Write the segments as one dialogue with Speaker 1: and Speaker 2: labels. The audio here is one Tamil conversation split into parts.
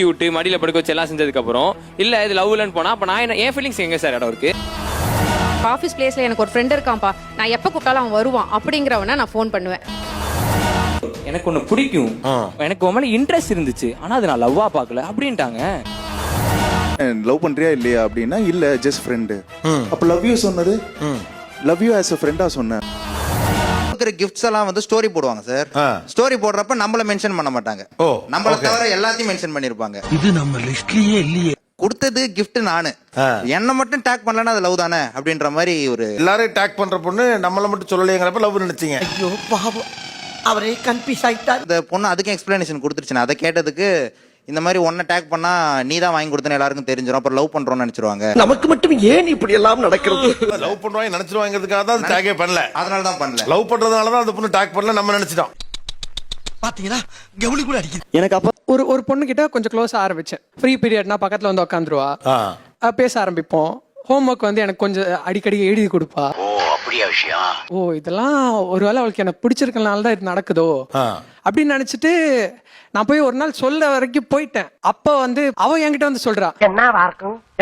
Speaker 1: ஊட்டி விட்டு மடியில் படுக்க வச்சு எல்லாம் செஞ்சதுக்கப்புறம் இல்லை இது லவ் இல்லைன்னு போனால் அப்போ நான் என் ஃபீலிங்ஸ் எங்கே சார் இடம் இருக்குது?
Speaker 2: ஆஃபீஸ் பிளேஸில் எனக்கு ஒரு ஃப்ரெண்ட் இருக்கான்ப்பா, நான் எப்போ கூப்பிட்டாலும் அவன் வருவான் அப்படிங்கிறவனா நான் ஃபோன் பண்ணுவேன்.
Speaker 1: எனக்கு ஒன்று பிடிக்கும், எனக்கு உன் மேலே இன்ட்ரெஸ்ட் இருந்துச்சு, ஆனால் அது நான் லவ்வாக பார்க்கல அப்படின்ட்டாங்க.
Speaker 3: லவ் பண்றியா இல்லையா அப்படின்னா இல்ல ஜஸ்ட் ஃப்ரெண்டு. அப்ப லவ் யூ சொன்னது லவ் யூ ஆஸ் a ஃப்ரெண்டா சொன்னேன்.
Speaker 4: கிஃப்ட்ஸ் எல்லாம் வந்து ஸ்டோரி போடுவாங்க சார். ஸ்டோரி போடுறப்ப நம்மள மென்ஷன் பண்ண மாட்டாங்க. நம்மள தவிர எல்லாத்தையும் மென்ஷன் பண்ணிருப்பாங்க.
Speaker 5: இது நம்ம லிஸ்ட்லயே இல்லையே.
Speaker 4: கொடுத்தது கிஃப்ட் நானு, என்ன மட்டும் டேக் பண்ணலன்னா அது லவ் தானே அப்படின்ற மாதிரி ஒரு
Speaker 6: எல்லாரும் டேக் பண்ற பொண்ணு நம்மள மட்டும் சொல்லலையேங்கறப்ப லவ் நினைச்சீங்க.
Speaker 5: ஐயோ பாவம், அவரே கன்ஃபியூஸ் ஆயிட்டார்.
Speaker 4: அந்த பொண்ணு அதுக்கு எக்ஸ்பிளனேஷன் கொடுத்துருச்சு. அதை கேட்டதுக்கு இந்த மாதிரி ஒன்ன டேக் பண்ணா நீ தான் வாங்கி கொடுத்தன எல்லாருக்கும் தெரிஞ்சிடும், அப்புறம் லவ் பண்றோம்னு நினைச்சிருவாங்க.
Speaker 5: நமக்கு மட்டும் ஏன் இப்படி எல்லாம் நடக்கிறது?
Speaker 6: லவ் பண்றவங்க நினைச்சிருவாங்கிறதுக்காக தான் டேக்கே பண்ணல.
Speaker 4: அதனால தான் பண்ணல.
Speaker 6: லவ் பண்றதுனால தான் அந்த பொண்ணு டேக் பண்ணல நம்ம நினைச்சிட்டோம்.
Speaker 5: பாத்தீங்களா, கவுளி கூட அடிக்குது.
Speaker 7: எனக்கு அப்ப ஒரு பொண்ணு கிட்ட கொஞ்சம் க்ளோஸ் ஆரம்பிச்சேன். ஃப்ரீ பீரியட்னா பக்கத்துல வந்து உட்காந்துருவா, பேச ஆரம்பிப்போம். ஹோம்ஒர்க் வந்து எனக்கு கொஞ்சம் அடிக்கடி எழுதி கொடுப்பா. ஓ இதெல்லாம் ஒருவேளை அவளுக்கு எனக்கு பிடிச்சிருக்கனால தான் இது நடக்குதோ அப்படின்னு நினைச்சிட்டு நான் போய் ஒரு நாள் சொல்ல வரைக்கும் போயிட்டேன். அப்ப வந்து அவ என்கிட்ட வந்து சொல்றா,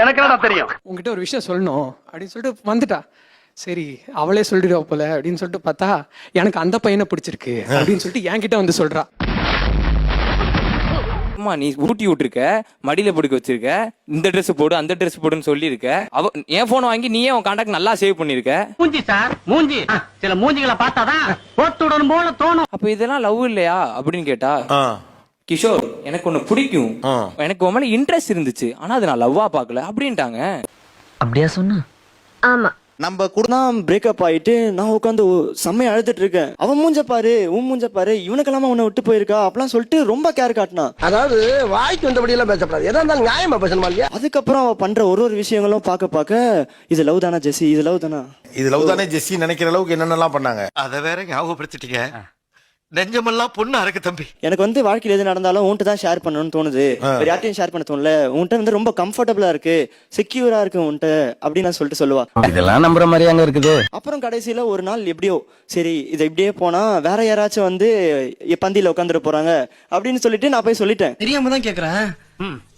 Speaker 5: எனக்கு என்ன தெரியும்,
Speaker 7: உங்ககிட்ட ஒரு விஷயம் சொல்லணும் அப்படின்னு சொல்லிட்டு வந்துட்டா. சரி அவளே சொல்லிடுவா போல அப்படின்னு சொல்லிட்டு பார்த்தா எனக்கு அந்த பையனை பிடிச்சிருக்கு அப்படின்னு சொல்லிட்டு என்கிட்ட வந்து சொல்றா.
Speaker 1: அம்மா நீ ஊட்டி விட்டுருக்க, மடியில் படுக்க வச்சிருக்க, இந்த ட்ரெஸ் போடு அந்த ட்ரெஸ் போடுன்னு சொல்லியிருக்க. அவ என் போனை வாங்கி நீயே உன் கான்டாக்ட் நல்லா சேவ் பண்ணிருக்க.
Speaker 8: மூஞ்சி சார் மூஞ்சி, சில மூஞ்சிகளை பார்த்தாதான் போட்டுடன் போல தோணும்.
Speaker 1: அப்ப இதெல்லாம் லவ் இல்லையா அப்படின்னு கேட்டா, கிஷோர் எனக்கு ஒன்று பிடிக்கும், எனக்கு உன் மேலே இன்ட்ரெஸ்ட் இருந்துச்சு, ஆனால் அது நான் லவ்வா பார்க்கல அப்படின்ட்டாங்க.
Speaker 8: அப்படியா சொன்ன?
Speaker 2: ஆமா,
Speaker 4: நம்ம
Speaker 9: நான் பிரேக்கப் ஆயிட்டு நான் உட்காந்து செம்மையா அழுதுட்டு இருக்கேன். அவன் மூஞ்ச பாரு, உன் மூஞ்ச பாரு, இவனுக்கெல்லாம உன்னை விட்டு போயிருக்கா அப்படிலாம் சொல்லிட்டு ரொம்ப கேர் காட்டினான்.
Speaker 5: அதாவது வாய்க்கு வந்தபடி எல்லாம் பேசப்படாது, எதா இருந்தாலும் நியாயமா பேசணுமா இல்லையா?
Speaker 9: அதுக்கப்புறம் அவ பண்ற ஒரு விஷயங்களும் பார்க்க இது லவ் தானா ஜெஸ்ஸி, இது லவ் தானா,
Speaker 6: இது லவ் தானே ஜெஸ்ஸி நினைக்கிற அளவுக்கு என்னென்னலாம் பண்ணாங்க.
Speaker 5: அதை வேற ஞாபகப்படுத்திட்டீங்க. நெஞ்சமெல்லாம் பொண்ணா இருக்கு தம்பி.
Speaker 9: எனக்கு வந்து வாழ்க்கையில் எது நடந்தாலும் உன்கிட்ட தான் ஷேர் பண்ணணும்னு தோணுது, வேற யார்ட்டையும் ஷேர் பண்ண தோணல. உன்கிட்ட வந்து ரொம்ப கம்ஃபர்டபுளா இருக்கு, செக்யூரா இருக்கு உன்கிட்ட அப்படின்னு நான் சொல்லிட்டு சொல்லுவா.
Speaker 8: இதெல்லாம் நம்புற மாதிரி அங்க இருக்குது.
Speaker 9: அப்புறம் கடைசியில ஒரு நாள் எப்படியோ சரி இதை இப்படியே போனா வேற யாராச்சும் வந்து பந்தியில உட்காந்துட்டு போறாங்க அப்படின்னு சொல்லிட்டு நான் போய் சொல்லிட்டேன்.
Speaker 5: தெரியாம தான் கேக்குறேன்,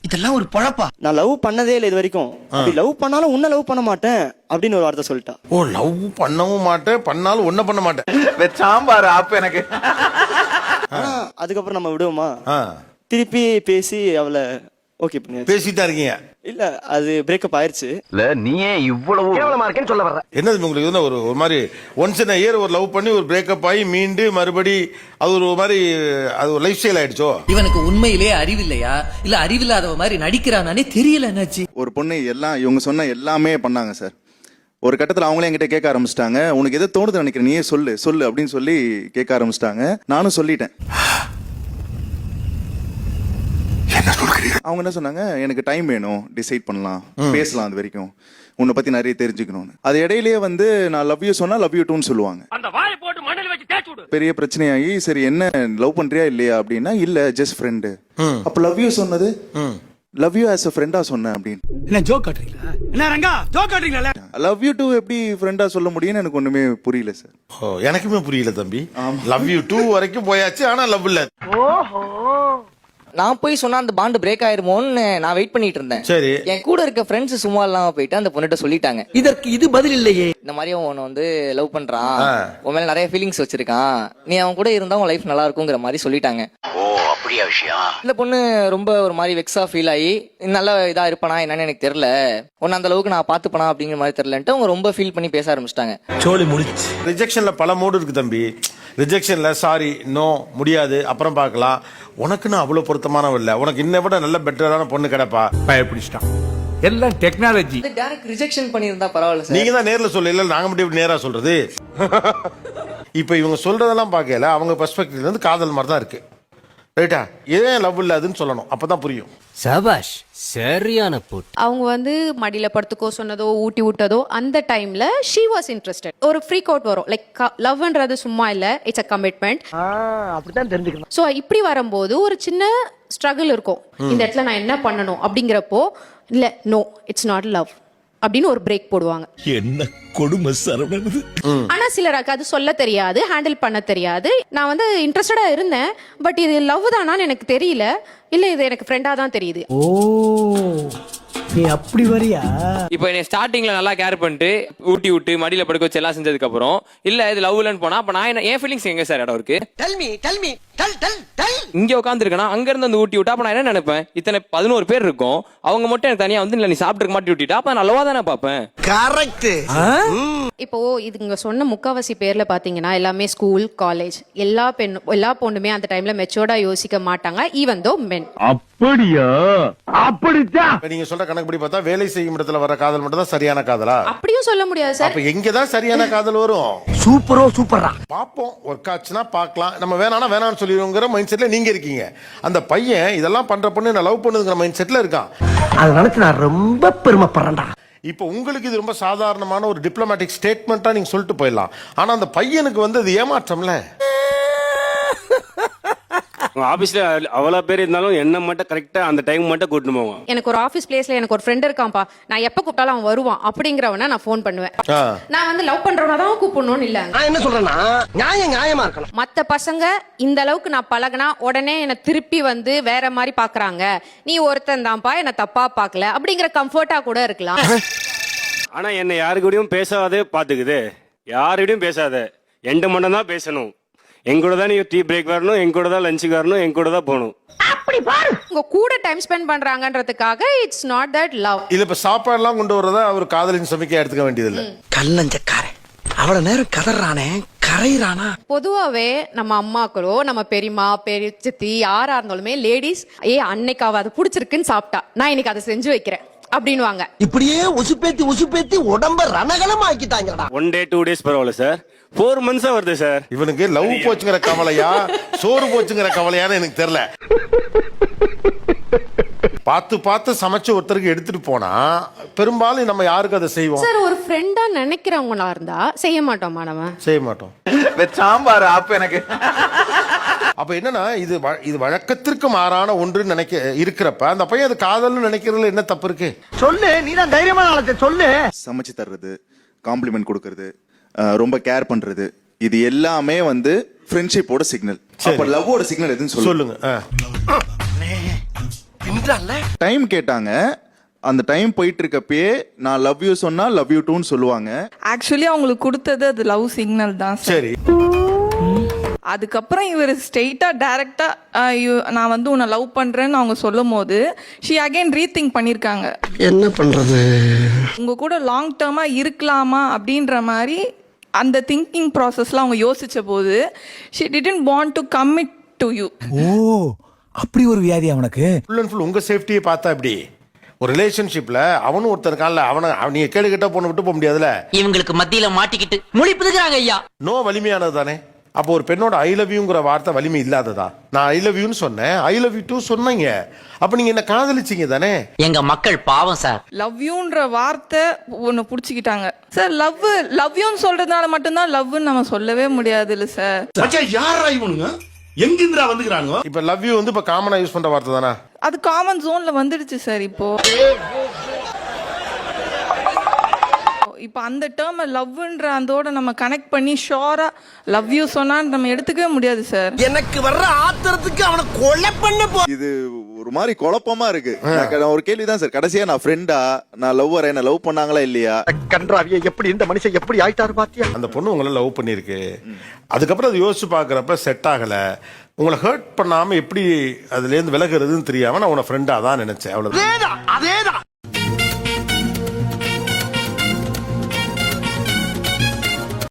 Speaker 5: இதெல்லாம் ஒரு பழப்பா.
Speaker 9: நான் லவ் பண்ணதே இல்லை இது வரைக்கும், அப்படி லவ் பண்ணாலும் உன்ன லவ் பண்ண மாட்டேன் அப்படின்னு ஒரு வார்த்தை சொல்லிட்டா.
Speaker 6: ஓ லவ் பண்ணவும் மாட்டேன், பண்ணாலும் ஒன்னும் பண்ண மாட்டேன்.
Speaker 4: சாம்பார் ஆப்பு எனக்கு.
Speaker 9: ஆனா அதுக்கப்புறம் நம்ம விடுவோமா, திருப்பி பேசி அவளை ஓகே பண்ணி
Speaker 6: பேசிட்டா இருக்கீங்க.
Speaker 9: இல்ல அது பிரேக்கப் ஆயிருச்சு.
Speaker 8: இல்ல நீயே இவ்வளவு கேவலமா இருக்கேன்னு சொல்ல வர்ற.
Speaker 6: என்னது உங்களுக்கு ஒரு மாதிரி ஒன்ஸ் இன் இயர் ஒரு லவ் பண்ணி ஒரு பிரேக்கப் ஆகி மீண்டு மறுபடி அது ஒரு மாதிரி அது ஒரு லைஃப் ஸ்டைல் ஆயிடுச்சோ?
Speaker 10: இவனுக்கு உண்மையிலே அறிவில்லையா இல்ல அறிவில்லாதவ மாதிரி நடிக்கிறானே தெரியல. என்னாச்சு?
Speaker 3: ஒரு பொண்ணு எல்லாம் இவங்க சொன்ன எல்லாமே பண்ணாங்க சார். ஒரு கட்டத்தில் அவங்களே என்கிட்ட கேட்க ஆரம்பிச்சிட்டாங்க, உனக்கு எதை தோணுது நினைக்கிறேன் நீயே சொல்லு அப்படின்னு சொல்லி கேட்க ஆரம்பிச்சிட்டாங்க. நானும் சொல்லிட்டேன். அவங்க என்ன சொன்னாங்க, எனக்கு டைம் வேணும், டிசைட் பண்ணலாம், பேசலாம், அது வரைக்கும் உன்னை பத்தி நிறைய தெரிஞ்சுக்கணும்னு. அது இடையிலேயே வந்து நான் லவ் யூ சொன்னா லவ் யூ டூன்னு சொல்லுவாங்க. பெரிய பிரச்சனையாகி சரி என்ன லவ் பண்றியா இல்லையா அப்படின்னா இல்ல ஜஸ்ட் ஃப்ரெண்டு. அப்ப லவ் யூ சொன்னது லவ் யூ ஆஸ் a ஃப்ரெண்டா சொன்னேன் அப்படின்னு.
Speaker 5: என்ன ஜோக் காட்டுறீங்களா? என்ன ரங்கா ஜோக் காட்டுறீங்களா?
Speaker 3: லவ் யூ டூ எப்படி ஃப்ரெண்டா சொல்ல முடியும்னு எனக்கு ஒண்ணுமே புரியல சார்.
Speaker 6: ஓ எனக்குமே புரியல தம்பி. லவ் யூ டூ வரைக்கும் போயாச்சு, ஆனா லவ் இல்ல.
Speaker 10: ஓஹோ, நான் போய் சொன்னா அந்த பாண்டு பிரேக் ஆயிருமோன்னு நான் வெயிட் பண்ணிட்டு இருந்தேன்.
Speaker 6: சரி,
Speaker 10: என் கூட இருக்க ஃப்ரெண்ட்ஸ் சும்மா இல்லாம போயிட்டு அந்த பொண்ணுகிட்ட சொல்லிட்டாங்க,
Speaker 5: இதற்கு இது பதில் இல்லையே,
Speaker 10: இந்த மாதிரி அவன் வந்து லவ் பண்றான், உன் மேல நிறைய ஃபீலிங்ஸ் வச்சிருக்கான், நீ அவன் கூட இருந்தா உன் லைஃப் நல்லா இருக்குங்கிற மாதிரி சொல்லிட்டாங்க.
Speaker 8: ஓ அப்படியா விஷயம்?
Speaker 10: இந்த பொண்ணு ரொம்ப ஒரு மாதிரி வெக்ஸா ஃபீல் ஆகி நல்ல இதா இருப்பானா என்னன்னு எனக்கு தெரியல, உன்ன அந்த அளவுக்கு நான் பாத்துப்பனா அப்படிங்கிற மாதிரி தெரியலன்ட்டு அவங்க ரொம்ப ஃபீல் பண்ணி பேச ஆரம்பிச்சிட்டாங்க.
Speaker 5: சோலி முடிச்சு.
Speaker 6: ரிஜெக்ஷன்ல பல மோடு இருக்கு தம்பி. ரிஜெக்ஷன்ல சாரி நோ முடியாது அப்புறம் பார்க்கலாம், உனக்குன்னு அவ்வளவு பொருத்தமானவ இல்ல, உனக்கு இன்னை விட நல்ல பெட்டரான பொண்ணு கிடைப்பா, பயப்பிடிச்சிட்டான். எல்லாம் டெக்னாலஜி.
Speaker 10: டைரக்ட் ரிஜெக்ஷன் பண்ணியிருந்தா பரவாயில்ல சார்.
Speaker 6: நீங்க தான் நேர்ல சொல்ல, இல்ல நாங்க மட்டும் நேரா சொல்றது. இப்ப இவங்க சொல்றதெல்லாம் பார்க்கல, அவங்க பெர்ஸ்பெக்டிவ்ல இருந்து காதல் மாதிரி தான் இருக்கு. ரைட்டா? ஏன் லவ் இல்லாதுன்னு சொல்லணும், அப்பதான் புரியும்.
Speaker 10: சபாஷ், சரியான போட்.
Speaker 2: அவங்க வந்து மடியில படுத்துக்கோ சொன்னதோ ஊட்டி விட்டதோ அந்த டைம்ல ஷீ வாஸ் இன்ட்ரெஸ்டட். ஒரு ஃப்ரீக் அவுட் வரும், லைக் லவ்ன்றது சும்மா இல்ல, இட்ஸ் அ கமிட்மெண்ட்.
Speaker 5: அப்படித்தான் தெரிஞ்சுக்கணும்.
Speaker 2: ஸோ இப்படி வரும்போது ஒரு சின்ன ஸ்ட்ரகிள் இருக்கும், இந்த இடத்துல நான் என்ன பண்ணணும் அப்படிங்கிறப்போ இல்ல நோ இட்ஸ் நாட் லவ், அப்படின்னு ஒரு பிரேக் போடுவாங்க.
Speaker 5: என்ன கொடுமை சரவணன்.
Speaker 2: ஆனா சிலருக்கு அது சொல்ல தெரியாது, ஹேண்டில் பண்ண தெரியாது. நான் வந்து இன்ட்ரெஸ்டடா இருந்தேன், பட் இது லவ் தானான்னு எனக்கு தெரியல, இல்ல இது எனக்கு ஃப்ரெண்டா தான் தெரியுது.
Speaker 8: ஓ நீ அப்படி வரியா?
Speaker 1: இப்போ என்னை ஸ்டார்டிங்ல நல்லா கேர் பண்ணிட்டு ஊட்டி விட்டு மடியில படுக்க வச்சு எல்லாம் செஞ்சதுக்கு அப்புறம் இல்ல இது லவ்லன்னு போனா அப்ப நான் என் ஃபீலிங்ஸ் எங்க சார் இடம் இருக்கு? இங்க உட்காந்துருக்கேன்னா அங்க இருந்து வந்து ஊட்டி விட்டா அப்ப நான் என்ன நினைப்பேன்? இத்தனை 11 பேர் இருக்கும், அவங்க மட்டும் எனக்கு தனியா வந்து இல்ல நீ சாப்பிட்டு மாட்டி விட்டுட்டா அப்ப நான் லவ்வா தானே பாப்பேன்.
Speaker 5: கரெக்ட்.
Speaker 2: இப்போ இதுங்க சொன்ன முக்காவாசி பேர்ல பாத்தீங்கன்னா எல்லாமே ஸ்கூல் காலேஜ், எல்லா பொண்ணுமே அந்த டைம்ல மெச்சூர்டா யோசிக்க மாட்டாங்க, ஈவன் தோ மென்.
Speaker 8: அப்படியா? அப்படித்தான்.
Speaker 6: இப்ப நீங்க சொல்ற கணக்குப்படி பார்த்தா வேலை செய்யும் இடத்துல வர காதல் மட்டும் தான் சரியான காதலா?
Speaker 2: அப்படியும் சொல்ல முடியாது சார்.
Speaker 6: அப்ப எங்கதான் சரியான காதல் வரும்?
Speaker 8: சூப்பரோ சூப்பரா.
Speaker 6: பாப்போம், ஒர்க் ஆச்சுன்னா பார்க்கலாம், நம்ம வேணாம்னா வேணாம்னு சொல்லிடுவோங்கிற மைண்ட் செட்ல நீங்க இருக்கீங்க. அந்த பையன் இதெல்லாம் பண்ற பொண்ணு நான் லவ் பண்ணுங்கிற மைண்ட் செட்ல இருக்கான்.
Speaker 8: அதை நினைச்சு நான் ரொம்ப பெருமைப்படுறேன்டா.
Speaker 6: இப்போ உங்களுக்கு இது ரொம்ப சாதாரணமான ஒரு டிப்ளமேட்டிக் ஸ்டேட்மெண்ட்டா நீங்க சொல்லிட்டு போயிடலாம். ஆனா அந்த பையனுக்கு வந்து அது ஏமாற்றம்ல.
Speaker 11: ஆபீஸ்ல அவ்வளவு பேர் இருந்தாலும் என்ன மட்டும் கரெக்டா அந்த டைம் மட்டும் கூட்டிட்டு போவான்.
Speaker 2: எனக்கு ஒரு ஆபீஸ் பிளேஸ்ல எனக்கு ஒரு ஃப்ரெண்ட் இருக்கான்ப்பா, நான் எப்ப கூப்பிட்டாலும் அவன் வருவான் அப்படிங்கிறவன நான் ஃபோன் பண்ணுவேன். நான் வந்து லவ் பண்றவனா தான் கூப்பிடணும்னு இல்ல.
Speaker 8: நான் என்ன சொல்றேன்னா நியாயமா இருக்கணும்.
Speaker 2: மத்த பசங்க இந்த அளவுக்கு நான் பழகினா உடனே என்ன திருப்பி வந்து வேற மாதிரி பாக்குறாங்க, நீ ஒருத்தன் தான்ப்பா என்ன தப்பா பாக்கல அப்படிங்கிற கம்ஃபர்ட்டா கூட இருக்கலாம்.
Speaker 11: ஆனா என்ன யாரு கூடயும் பேசாதே பாத்துக்குது, யாருடையும் பேசாத, எந்த மட்டும் தான் பேசணும், எங்கூட தான் நீ டீ பிரேக் வரணும், எங்கூட தான் லஞ்சுக்கு வரணும், எங்கூட தான் போகணும்.
Speaker 2: உங்க கூட டைம் ஸ்பெண்ட் பண்றாங்கன்றதுக்காக இட்ஸ் நாட் தட் லவ்.
Speaker 6: இல்ல இப்ப சாப்பாடுலாம் கொண்டு வரதா அவர் காதலின் சமைக்க எடுத்துக்க வேண்டியது இல்ல.
Speaker 5: கல்லஞ்சக்காரன் அவ்வளவு நேரம் கதறானே கரையிறானா?
Speaker 2: பொதுவாவே நம்ம அம்மாக்களோ நம்ம பெரியம்மா பெரியச்சி யாரா இருந்தாலுமே லேடிஸ் அன்னைக்கு அவ அதை பிடிச்சிருக்குன்னு சாப்பிட்டா நான் இன்னைக்கு அதை செஞ்சு வைக்கிறேன் அப்படின்னுவாங்க.
Speaker 8: இப்படியே உசுப்பேத்தி உடம்ப ரணகலம் ஆக்கிட்டாங்கடா.
Speaker 11: 1 day 2 days பரவாயில்ல சார், 4 months வருது சார்.
Speaker 6: இவனுக்கு லவ் போச்சுங்கிற கவலையா சோறு போச்சுங்கிற கவலையான்னு எனக்கு தெரியல. பார்த்து சமைச்சு ஒருத்தருக்கு எடுத்துட்டு போனா பெரும்பாலும் நம்ம யாருக்கு அதை செய்வோம்?
Speaker 2: சார் ஒரு ஃப்ரெண்டா நினைக்கிறவங்களா இருந்தா செய்ய மாட்டோமா? நம்ம செய்ய மாட்டோம்.
Speaker 3: சாம்பார் அப்ப எனக்கு
Speaker 6: அப்ப என்னன்னா இது வழக்கத்திற்கு மாறான ஒன்று நினைக்க இருக்கிறப்ப அந்த பையன் அது காதல்னு நினைக்கிறதுல என்ன தப்பு இருக்கு?
Speaker 8: சொல்லு, நீதான் தைரியமான ஆளத்தை சொல்லு.
Speaker 3: சமைச்சு தர்றது, காம்ப்ளிமெண்ட் கொடுக்கறது, ரொம்ப கேர் பண்றது, இது எல்லாமே வந்து ஃப்ரெண்ட்ஷிப்போட சிக்னல். அப்ப லவ்வோட சிக்னல் எதுன்னு சொல்லுங்க. டைம் கேட்டாங்க, அந்த டைம் போயிட்டு இருக்கப்பயே நான் லவ் யூ சொன்னா லவ் யூ டூன்னு சொல்லுவாங்க.
Speaker 12: ஆக்சுவலி அவங்களுக்கு கொடுத்தது அது லவ் சிக்னல் தான்.
Speaker 6: சரி,
Speaker 12: அதுக்கப்புறம் இவர் ஸ்ட்ரெயிட்டா டைரக்டா நான் வந்து உன்னை லவ் பண்றேன்னு அவங்க சொல்லும் போது ஷி அகைன் ரீதிங்க் பண்ணிருக்காங்க.
Speaker 5: என்ன பண்றது,
Speaker 12: உங்க கூட லாங் டேர்மா இருக்கலாமா அப்படின்ற மாதிரி அந்த திங்கிங் ப்ராசஸ்ல அவங்க யோசிச்ச போது she didn't want to commit to you.
Speaker 5: Oh அப்படி ஒரு வியாதி அவனுக்கு.
Speaker 6: ஃபுல் அண்ட் ஃபுல் உங்க சேஃப்டியை பார்த்தா இப்படி ஒரு ரிலேஷன்ஷிப்ல அவனும் ஒருத்தர் கால நீங்க கேடு கிட்ட போன விட்டு போக முடியாதுல.
Speaker 8: இவங்களுக்கு மத்தியில மாட்டிக்கிட்டு முழிப்புதுக்குறாங்க ஐயா.
Speaker 6: நோ வலிமையானது தானே. அப்போ ஒரு பெண்ணோட ஐ லவ் யூங்கிற வார்த்தை வலிமை இல்லாததா? நான் ஐ லவ் யூன்னு சொன்னேன், ஐ லவ் யூ டூ சொன்னீங்க, அப்ப நீங்க என்ன காதலிச்சீங்க தானே?
Speaker 8: எங்க மக்கள் பாவம் சார்.
Speaker 12: லவ் யூன்ற வார்த்தை ஒன்னு புடிச்சுக்கிட்டாங்க சார். லவ் யூன்னு சொல்றதுனால மட்டும்தான் லவ்னு நம்ம சொல்லவே முடியாது இல்ல சார்.
Speaker 5: யாரா இவனுங்க, எங்கிருந்தா வந்துக்கிறானுங்க?
Speaker 6: இப்ப லவ் யூ வந்து இப்ப காமனா யூஸ் பண்ற வார்த்தை தானே?
Speaker 12: அது காமன் ஜோன்ல வந்துடுச்சு சார். இப்போ அந்த டேர்ம் லவ்ன்ற அதோட நம்ம கனெக்ட் பண்ணி ஷோரா லவ் யூ சொன்னா நம்ம எடுத்துக்கவே முடியாது சார்.
Speaker 5: எனக்கு வர்ற ஆத்திரத்துக்கு அவனை கொலை பண்ண போ.
Speaker 3: இது ஒரு மாதிரி குழப்பமா இருக்கு. நான் ஒரு கேள்விதான் சார், கடைசியா நான் ஃப்ரெண்டா நான் லவ்வர் என்ன லவ் பண்ணாங்களா இல்லையா?
Speaker 5: கன்றாவிய எப்படி இந்த மனுஷன் எப்படி ஆயிட்டாரு பாத்தியா?
Speaker 6: அந்த பொண்ணு உங்களை லவ் பண்ணிருக்கு, அதுக்கப்புறம் அது யோசிச்சு பாக்குறப்ப செட் ஆகல, உங்களை ஹர்ட் பண்ணாம எப்படி அதுல இருந்து விலகுறதுன்னு தெரியாம நான் உன ஃப்ரெண்டா தான் நினைச்சேன். அவ்வளவு.
Speaker 5: அதேதான்